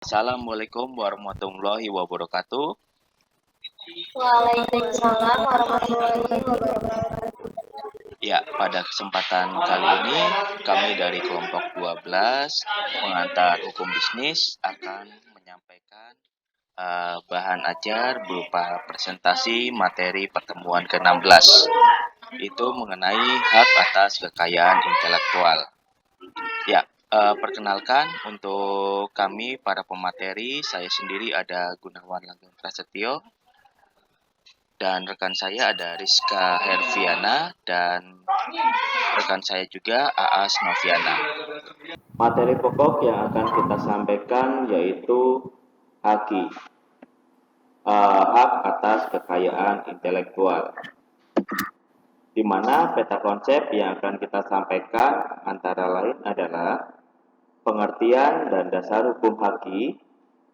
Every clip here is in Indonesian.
Assalamualaikum warahmatullahi wabarakatuh. Waalaikumsalam warahmatullahi wabarakatuh. Ya, pada kesempatan kali ini kami dari kelompok 12 pengantar hukum bisnis akan menyampaikan bahan ajar berupa presentasi materi pertemuan ke-16. Itu mengenai hak atas kekayaan intelektual. Ya, perkenalkan untuk kami para pemateri, saya sendiri ada Gunawan Langgeng Prasetyo, dan rekan saya ada Rizka Herviana dan rekan saya juga Aas Noviana. Materi pokok yang akan kita sampaikan yaitu HAKI, hak atas kekayaan intelektual, di mana peta konsep yang akan kita sampaikan antara lain adalah pengertian dan dasar hukum HAKI,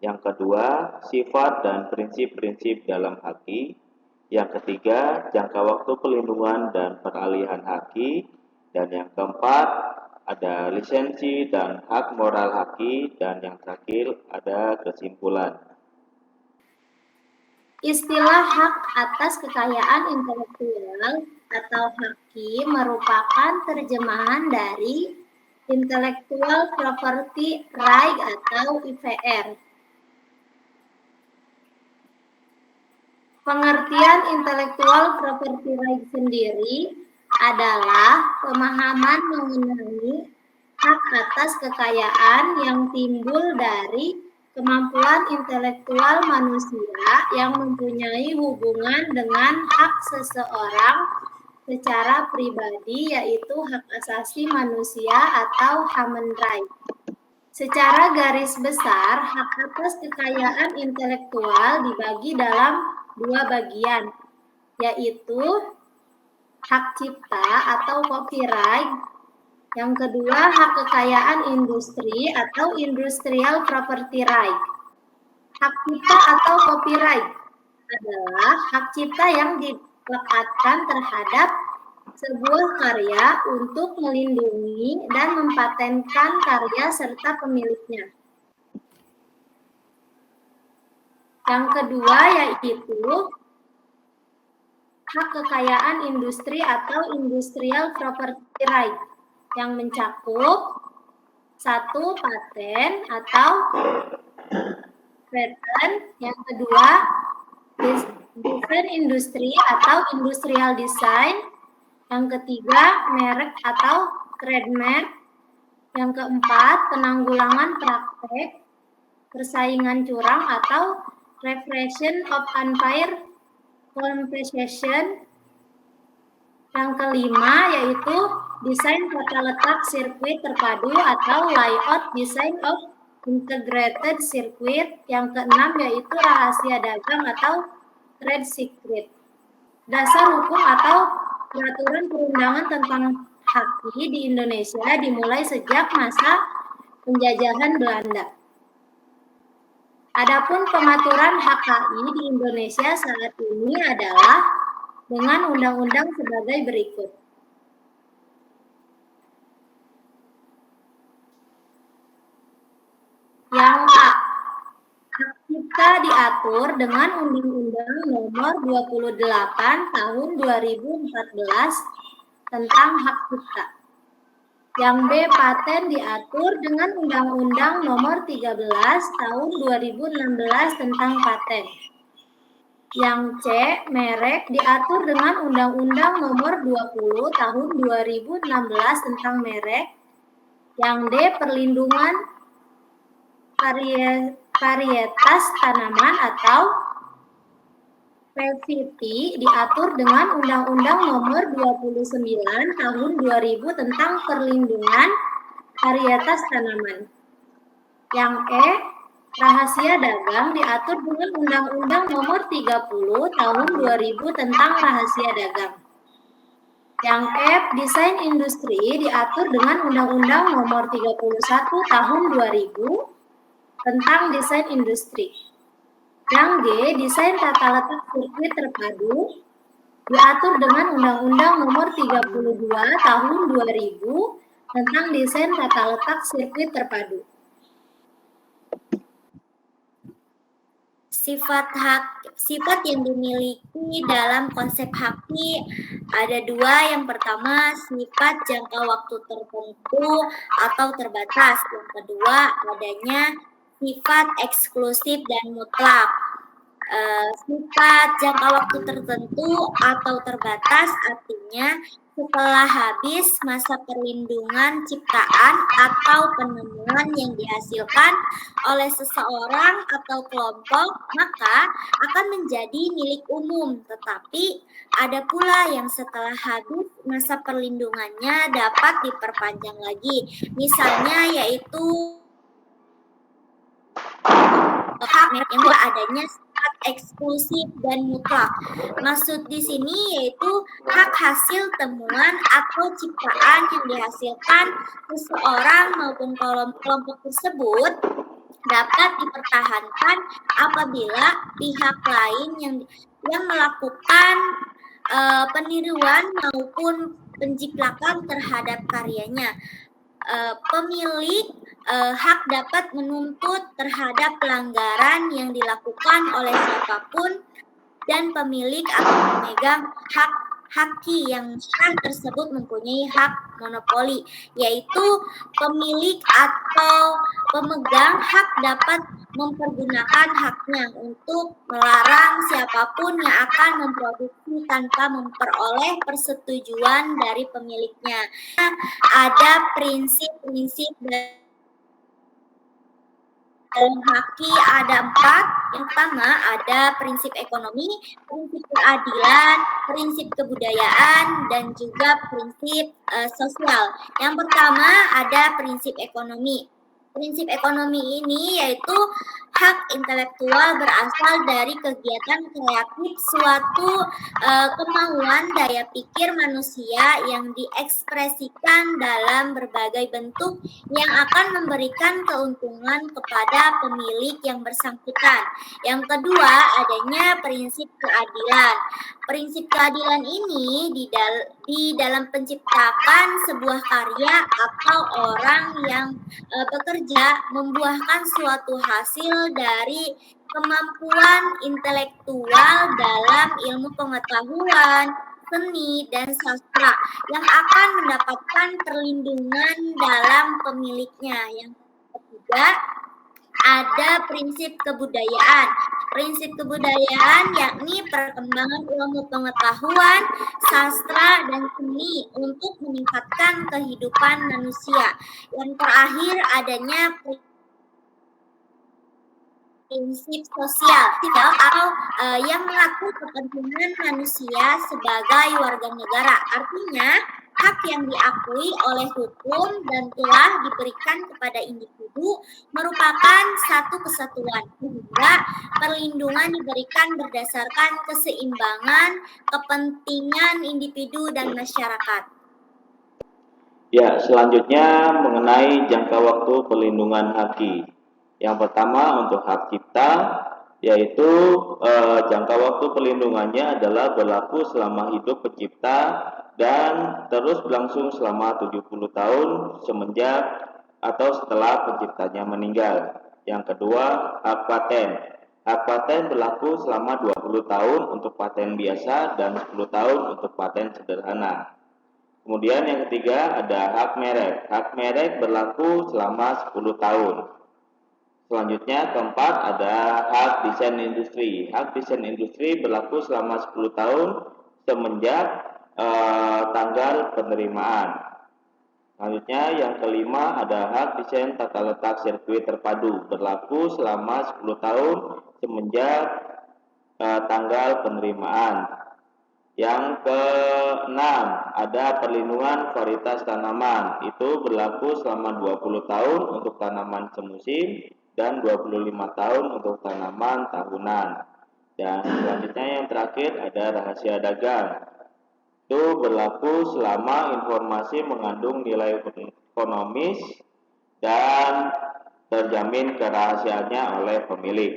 yang kedua sifat dan prinsip-prinsip dalam HAKI, yang ketiga jangka waktu pelindungan dan peralihan HAKI, dan yang keempat ada lisensi dan hak moral HAKI, dan yang terakhir ada kesimpulan. Istilah hak atas kekayaan intelektual atau HAKI merupakan terjemahan dari Intellectual Property Right atau IPR. Pengertian Intellectual Property Right sendiri adalah pemahaman mengenai hak atas kekayaan yang timbul dari kemampuan intelektual manusia yang mempunyai hubungan dengan hak seseorang secara pribadi, yaitu hak asasi manusia atau human right. Secara garis besar, hak atas kekayaan intelektual dibagi dalam dua bagian, yaitu hak cipta atau copyright. Yang kedua, hak kekayaan industri atau industrial property right. Hak cipta atau copyright adalah hak cipta yang dilekatkan terhadap sebuah karya untuk melindungi dan mempatenkan karya serta pemiliknya. Yang kedua yaitu hak kekayaan industri atau industrial property right, yang mencakup satu, paten atau patent. Yang kedua, desain industri atau industrial design. Yang ketiga, merek atau trademark. Yang keempat, penanggulangan praktek persaingan curang atau repression of unfair competition. Yang kelima yaitu desain tata letak sirkuit terpadu atau layout design of integrated circuit. Yang keenam yaitu rahasia dagang atau trade secret. Dasar hukum atau peraturan perundangan tentang HAKI di Indonesia dimulai sejak masa penjajahan Belanda. Adapun pengaturan HKI di Indonesia saat ini adalah dengan undang-undang sebagai berikut. Yang A, hak cipta diatur dengan Undang-Undang Nomor 28 Tahun 2014 tentang hak cipta. Yang B, paten diatur dengan Undang-Undang Nomor 13 Tahun 2016 tentang paten. Yang C, merek diatur dengan Undang-Undang Nomor 20 Tahun 2016 tentang merek. Yang D, perlindungan varietas tanaman atau PVT diatur dengan Undang-Undang Nomor 29 Tahun 2000 tentang perlindungan varietas tanaman. Yang E, rahasia dagang diatur dengan Undang-Undang Nomor 30 Tahun 2000 tentang rahasia dagang. Yang F, desain industri diatur dengan Undang-Undang Nomor 31 Tahun 2000 tentang desain industri. Yang G, desain tata letak sirkuit terpadu diatur dengan Undang-Undang Nomor 32 Tahun 2000 tentang desain tata letak sirkuit terpadu. Sifat yang dimiliki dalam konsep haki ada dua. Yang pertama, sifat jangka waktu tertentu atau terbatas. Yang kedua, adanya sifat eksklusif dan mutlak. Sifat jangka waktu tertentu atau terbatas artinya setelah habis masa perlindungan ciptaan atau penemuan yang dihasilkan oleh seseorang atau kelompok, maka akan menjadi milik umum. Tetapi ada pula yang setelah habis masa perlindungannya dapat diperpanjang lagi. Misalnya yaitu hak yang adanya sifat eksklusif dan mutlak. Maksud di sini yaitu hak hasil temuan atau ciptaan yang dihasilkan seseorang maupun kelompok tersebut dapat dipertahankan apabila pihak lain yang melakukan peniruan maupun penjiplakan terhadap karyanya. Pemilik hak dapat menuntut terhadap pelanggaran yang dilakukan oleh siapapun dan pemilik atau pemegang hak haki yang sah tersebut mempunyai hak monopoli, yaitu pemilik atau pemegang hak dapat mempergunakan haknya untuk melarang siapapun yang akan memproduksi tanpa memperoleh persetujuan dari pemiliknya. Ada prinsip-prinsip dalam haki ada 4. Yang pertama ada prinsip ekonomi, prinsip keadilan, prinsip kebudayaan, dan juga prinsip sosial. Yang pertama ada prinsip ekonomi. Prinsip ekonomi ini yaitu hak intelektual berasal dari kegiatan kreatif suatu kemauan daya pikir manusia yang diekspresikan dalam berbagai bentuk yang akan memberikan keuntungan kepada pemilik yang bersangkutan. Yang kedua, adanya prinsip keadilan. Prinsip keadilan ini di dalam penciptakan sebuah karya atau orang yang bekerja membuahkan suatu hasil dari kemampuan intelektual dalam ilmu pengetahuan, seni, dan sastra yang akan mendapatkan perlindungan dalam pemiliknya. Yang ketiga, ada prinsip kebudayaan. Prinsip kebudayaan yakni perkembangan ilmu pengetahuan, sastra, dan seni untuk meningkatkan kehidupan manusia. Yang terakhir adanya prinsip sosial atau yang mengatur kepentingan manusia sebagai warga negara. Artinya, hak yang diakui oleh hukum dan telah diberikan kepada individu merupakan satu kesatuan, sehingga perlindungan diberikan berdasarkan keseimbangan kepentingan individu dan masyarakat. Ya, selanjutnya mengenai jangka waktu perlindungan haki. Yang pertama untuk hak cipta, yaitu jangka waktu perlindungannya adalah berlaku selama hidup pencipta dan terus berlangsung selama 70 tahun semenjak atau setelah penciptanya meninggal. Yang kedua, hak paten. Hak paten berlaku selama 20 tahun untuk paten biasa dan 10 tahun untuk paten sederhana. Kemudian yang ketiga ada hak merek. Hak merek berlaku selama 10 tahun. Selanjutnya keempat ada hak desain industri. Hak desain industri berlaku selama 10 tahun semenjak tanggal penerimaan. Selanjutnya yang kelima ada hak desain tata letak sirkuit terpadu. Berlaku selama 10 tahun semenjak tanggal penerimaan. Yang keenam ada perlindungan varietas tanaman. Itu berlaku selama 20 tahun untuk tanaman semusim dan 25 tahun untuk tanaman tahunan. Dan selanjutnya yang terakhir ada rahasia dagang. Itu berlaku selama informasi mengandung nilai ekonomis dan terjamin kerahasiaannya oleh pemilik.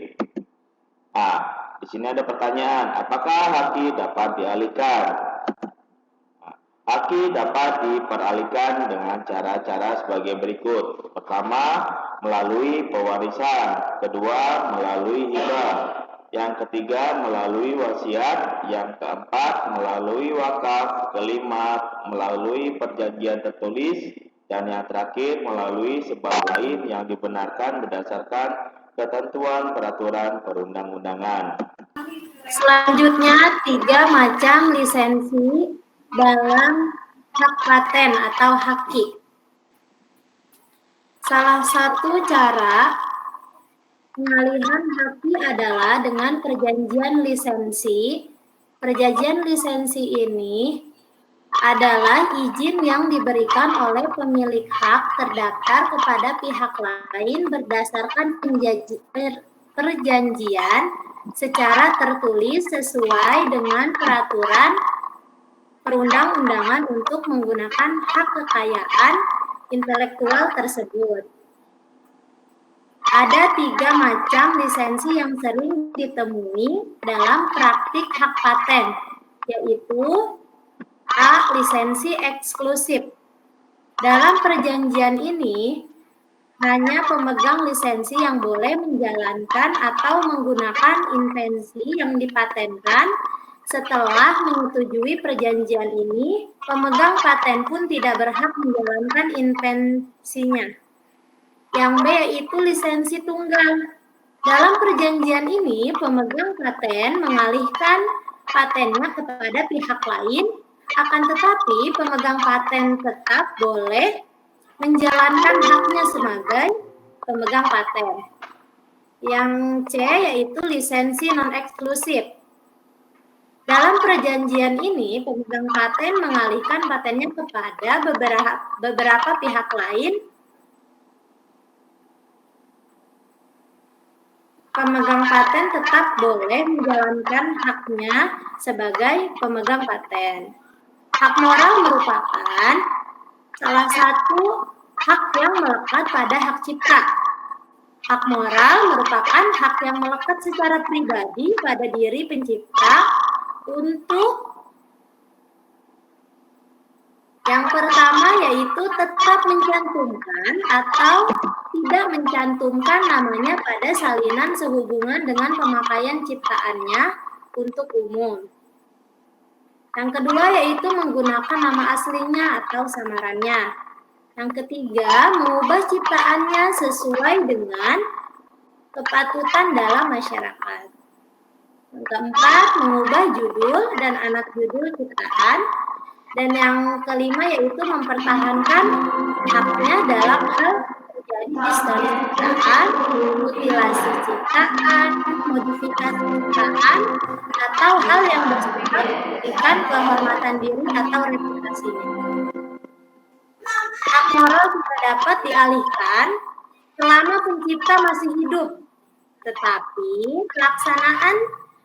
Di sini ada pertanyaan, apakah haki dapat dialihkan? Haki dapat diperalihkan dengan cara-cara sebagai berikut. Pertama, melalui pewarisan, kedua melalui hibah, yang ketiga melalui wasiat, yang keempat melalui wakaf, kelima melalui perjanjian tertulis, dan yang terakhir melalui sebab lain yang dibenarkan berdasarkan ketentuan peraturan perundang-undangan. Selanjutnya, 3 macam lisensi dalam hak paten atau haki. Salah satu cara pengalihan haki adalah dengan perjanjian lisensi. Perjanjian lisensi ini adalah izin yang diberikan oleh pemilik hak terdaftar kepada pihak lain berdasarkan perjanjian secara tertulis sesuai dengan peraturan perundang-undangan untuk menggunakan hak kekayaan intelektual tersebut. Ada 3 macam lisensi yang sering ditemui dalam praktik hak paten, yaitu A. Lisensi eksklusif. Dalam perjanjian ini, hanya pemegang lisensi yang boleh menjalankan atau menggunakan invensi yang dipatenkan. Setelah menyetujui perjanjian ini, pemegang paten pun tidak berhak menjalankan invensinya. Yang B yaitu lisensi tunggal. Dalam perjanjian ini, pemegang paten mengalihkan patennya kepada pihak lain, akan tetapi pemegang paten tetap boleh menjalankan haknya sebagai pemegang paten. Yang C yaitu lisensi non-eksklusif. Dalam perjanjian ini, pemegang paten mengalihkan patennya kepada beberapa pihak lain. Pemegang paten tetap boleh menjalankan haknya sebagai pemegang paten. Hak moral merupakan salah satu hak yang melekat pada hak cipta. Hak moral merupakan hak yang melekat secara pribadi pada diri pencipta untuk yang pertama yaitu tetap mencantumkan atau tidak mencantumkan namanya pada salinan sehubungan dengan pemakaian ciptaannya untuk umum. Yang kedua yaitu menggunakan nama aslinya atau samarannya. Yang ketiga, mengubah ciptaannya sesuai dengan kepatutan dalam masyarakat. Yang keempat, mengubah judul dan anak judul ciptaan. Dan yang kelima yaitu mempertahankan haknya dalam hal terjadi distorsi ciptaan, mutilasi ciptaan, modifikasi ciptaan, atau hal yang bersifat memberikan kehormatan diri atau reputasinya. Hak moral juga dapat dialihkan selama pencipta masih hidup, tetapi pelaksanaan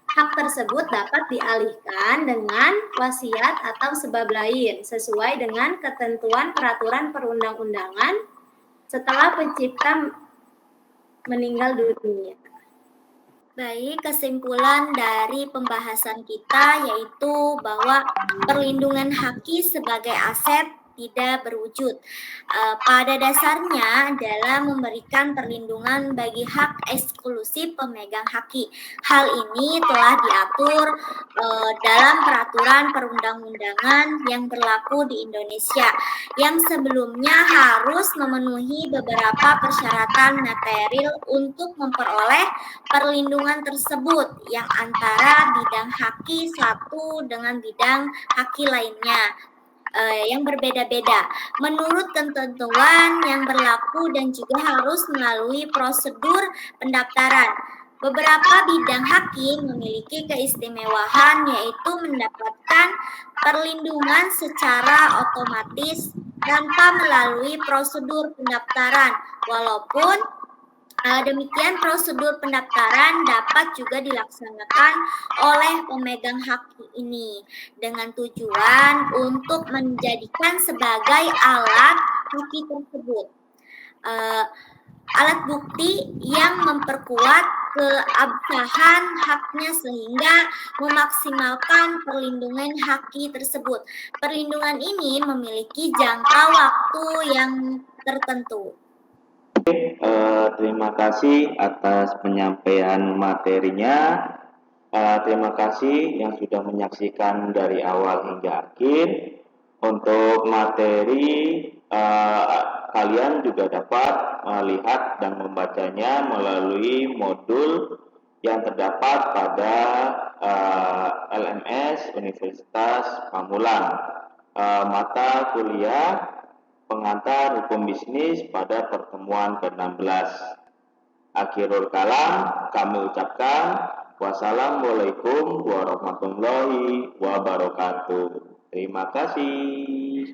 hak tersebut dapat dialihkan dengan wasiat atau sebab lain sesuai dengan ketentuan peraturan perundang-undangan setelah pencipta meninggal dunia. Baik, kesimpulan dari pembahasan kita yaitu bahwa perlindungan haki sebagai aset tidak berwujud. Pada dasarnya adalah memberikan perlindungan bagi hak eksklusif pemegang haki. Hal ini telah diatur dalam peraturan perundang-undangan yang berlaku di Indonesia, yang sebelumnya harus memenuhi beberapa persyaratan material untuk memperoleh perlindungan tersebut, yang antara bidang haki satu dengan bidang haki lainnya yang berbeda-beda menurut ketentuan yang berlaku dan juga harus melalui prosedur pendaftaran. Beberapa bidang haki memiliki keistimewaan yaitu mendapatkan perlindungan secara otomatis tanpa melalui prosedur pendaftaran, walaupun demikian prosedur pendaftaran dapat juga dilaksanakan oleh pemegang hak ini dengan tujuan untuk menjadikan sebagai alat haki tersebut alat bukti yang memperkuat keabsahan haknya sehingga memaksimalkan perlindungan haki tersebut. Perlindungan ini memiliki jangka waktu yang tertentu. Terima kasih atas penyampaian materinya. Terima kasih yang sudah menyaksikan dari awal hingga akhir. Untuk materi, kalian juga dapat melihat dan membacanya melalui modul yang terdapat pada LMS Universitas Pamulang, mata kuliah pengantar hukum bisnis pada pertemuan ke-16. Akhirul kalam, kami ucapkan wassalamualaikum warahmatullahi wabarakatuh. Terima kasih.